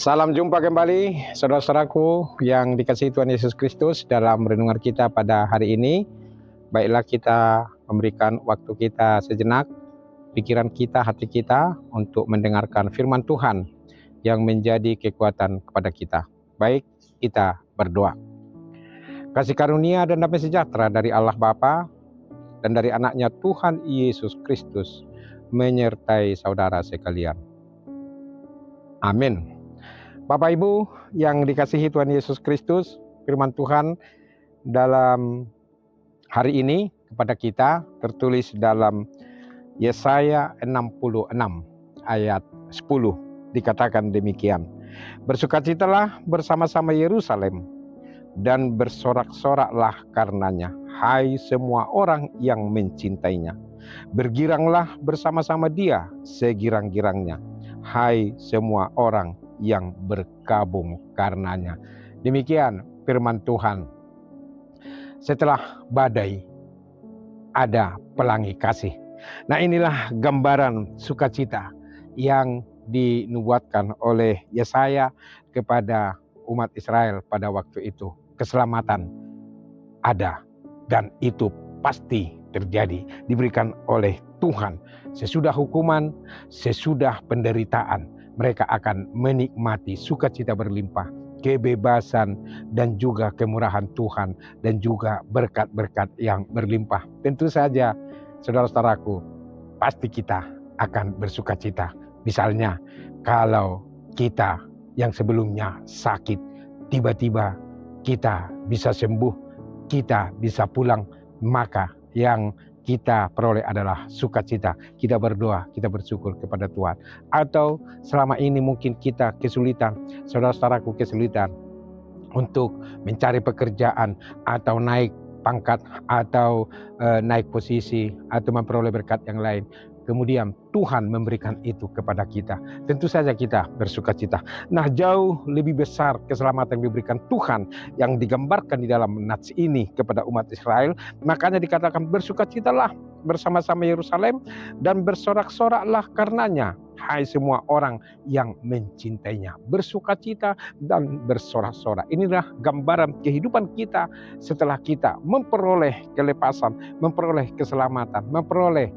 Salam jumpa kembali saudara-saudaraku yang dikasihi Tuhan Yesus Kristus dalam renungan kita pada hari ini. Baiklah kita memberikan waktu kita sejenak, pikiran kita, hati kita untuk mendengarkan firman Tuhan yang menjadi kekuatan kepada kita. Baik, kita berdoa. Kasih karunia dan damai sejahtera dari Allah Bapa dan dari anaknya Tuhan Yesus Kristus menyertai saudara sekalian. Amin. Bapak Ibu yang dikasihi Tuhan Yesus Kristus, firman Tuhan dalam hari ini kepada kita tertulis dalam Yesaya 66 ayat 10, dikatakan demikian. Bersukacitalah bersama-sama Yerusalem dan bersorak-soraklah karenanya, hai semua orang yang mencintainya. Bergiranglah bersama-sama dia segirang-girangnya, hai semua orang yang berkabung karenanya. Demikian firman Tuhan. Setelah badai ada pelangi kasih. Nah, inilah gambaran sukacita yang dinubuatkan oleh Yesaya kepada umat Israel pada waktu itu. Keselamatan ada dan itu pasti terjadi, diberikan oleh Tuhan. Sesudah hukuman, sesudah penderitaan, mereka akan menikmati sukacita berlimpah, kebebasan dan juga kemurahan Tuhan dan juga berkat-berkat yang berlimpah. Tentu saja saudara-saudaraku, pasti kita akan bersukacita. Misalnya kalau kita yang sebelumnya sakit, tiba-tiba kita bisa sembuh, kita bisa pulang, maka yang kita peroleh adalah sukacita. Kita berdoa, kita bersyukur kepada Tuhan. Atau selama ini mungkin kita kesulitan, saudara-saudaraku kesulitan untuk mencari pekerjaan atau naik pangkat atau naik posisi atau memperoleh berkat yang lain. Kemudian Tuhan memberikan itu kepada kita. Tentu saja kita bersukacita. Nah, jauh lebih besar keselamatan yang diberikan Tuhan yang digambarkan di dalam nats ini kepada umat Israel. Makanya dikatakan bersukacitalah bersama-sama Yerusalem dan bersorak-soraklah karenanya, hai semua orang yang mencintainya. Bersukacita dan bersorak-sorak. Inilah gambaran kehidupan kita setelah kita memperoleh kelepasan, memperoleh keselamatan, memperoleh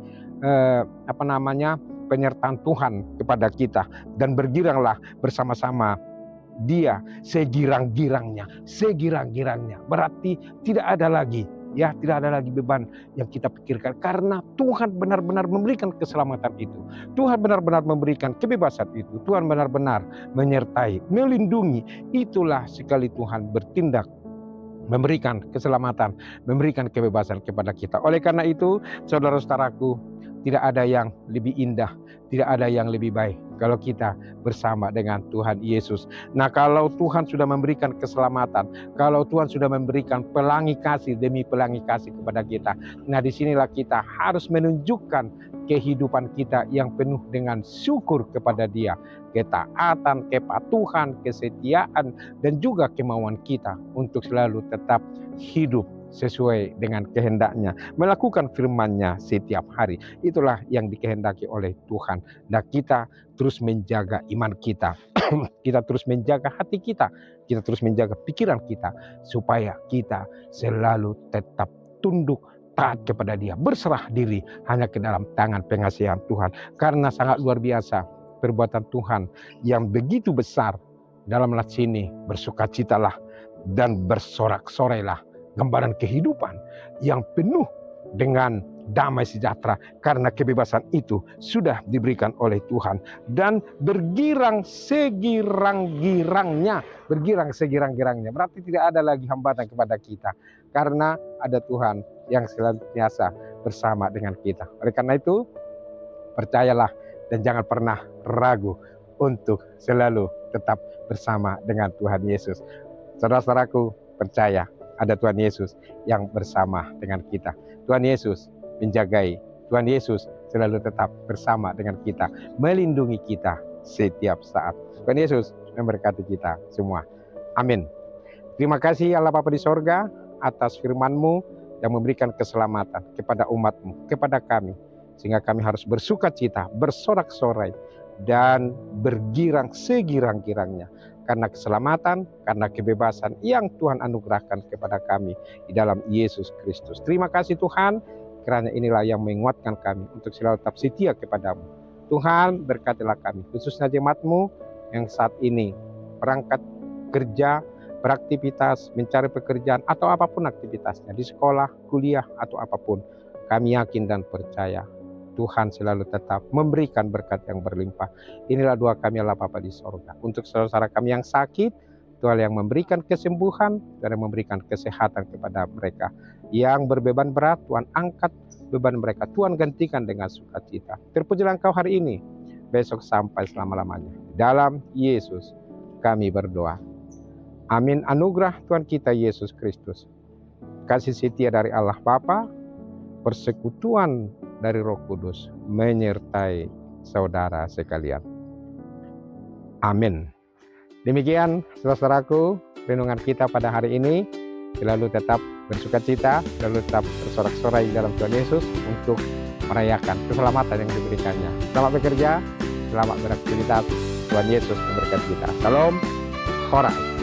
penyertaan Tuhan kepada kita, dan bergiranglah bersama-sama dia segirang-girangnya. Berarti tidak ada lagi beban yang kita pikirkan, karena Tuhan benar-benar memberikan keselamatan itu. Tuhan benar-benar memberikan kebebasan itu. Tuhan benar-benar menyertai, melindungi. Itulah sekali Tuhan bertindak, memberikan keselamatan, memberikan kebebasan kepada kita. Oleh karena itu, saudara-saudaraku, tidak ada yang lebih indah, tidak ada yang lebih baik kalau kita bersama dengan Tuhan Yesus. Nah, kalau Tuhan sudah memberikan keselamatan, kalau Tuhan sudah memberikan pelangi kasih demi pelangi kasih kepada kita, nah disinilah kita harus menunjukkan kehidupan kita yang penuh dengan syukur kepada Dia, ketaatan, kepatuhan, kesetiaan, dan juga kemauan kita untuk selalu tetap hidup sesuai dengan kehendaknya, melakukan firman-Nya setiap hari. Itulah yang dikehendaki oleh Tuhan. Dan kita terus menjaga iman kita, kita terus menjaga hati kita, kita terus menjaga pikiran kita, supaya kita selalu tetap tunduk, taat kepada Dia, berserah diri hanya ke dalam tangan pengasihan Tuhan. Karena sangat luar biasa perbuatan Tuhan yang begitu besar. Dalam nats ini, bersukacitalah dan bersorak-sorailah, gambaran kehidupan yang penuh dengan damai sejahtera, karena kebebasan itu sudah diberikan oleh Tuhan. Dan bergirang segirang-girangnya, berarti tidak ada lagi hambatan kepada kita, karena ada Tuhan yang senantiasa bersama dengan kita. Oleh karena itu, percayalah dan jangan pernah ragu untuk selalu tetap bersama dengan Tuhan Yesus. Saudara-saudaraku, percaya ada Tuhan Yesus yang bersama dengan kita. Tuhan Yesus menjagai, Tuhan Yesus selalu tetap bersama dengan kita, melindungi kita setiap saat. Tuhan Yesus memberkati kita semua. Amin. Terima kasih Allah Bapa di sorga atas firman-Mu yang memberikan keselamatan kepada umat-Mu, kepada kami, sehingga kami harus bersukacita, bersorak-sorai dan bergirang segirang-girangnya karena keselamatan, karena kebebasan yang Tuhan anugerahkan kepada kami di dalam Yesus Kristus. Terima kasih Tuhan, karena inilah yang menguatkan kami untuk selalu tetap setia kepadamu. Tuhan, berkatilah kami, khususnya jemaat-Mu yang saat ini berangkat kerja, beraktivitas, mencari pekerjaan, atau apapun aktivitasnya, di sekolah, kuliah, atau apapun. Kami yakin dan percaya Tuhan selalu tetap memberikan berkat yang berlimpah. Inilah doa kami Allah Bapa di sorga. Untuk saudara-saudara kami yang sakit, Tuhan yang memberikan kesembuhan, dan yang memberikan kesehatan kepada mereka. Yang berbeban berat, Tuhan angkat beban mereka. Tuhan gantikan dengan sukacita. Terpujilah Engkau hari ini, besok sampai selama-lamanya. Dalam Yesus kami berdoa. Amin. Anugerah Tuhan kita Yesus Kristus, kasih setia dari Allah Bapa, persekutuan dari Roh Kudus menyertai saudara sekalian. Amin. Demikian saudaraku, renungan kita pada hari ini. Selalu tetap bersukacita, selalu tetap bersorak-sorai dalam Tuhan Yesus untuk merayakan keselamatan yang diberikannya. Selamat bekerja, selamat beraktivitas. Tuhan Yesus memberkati kita. Salam, Horas.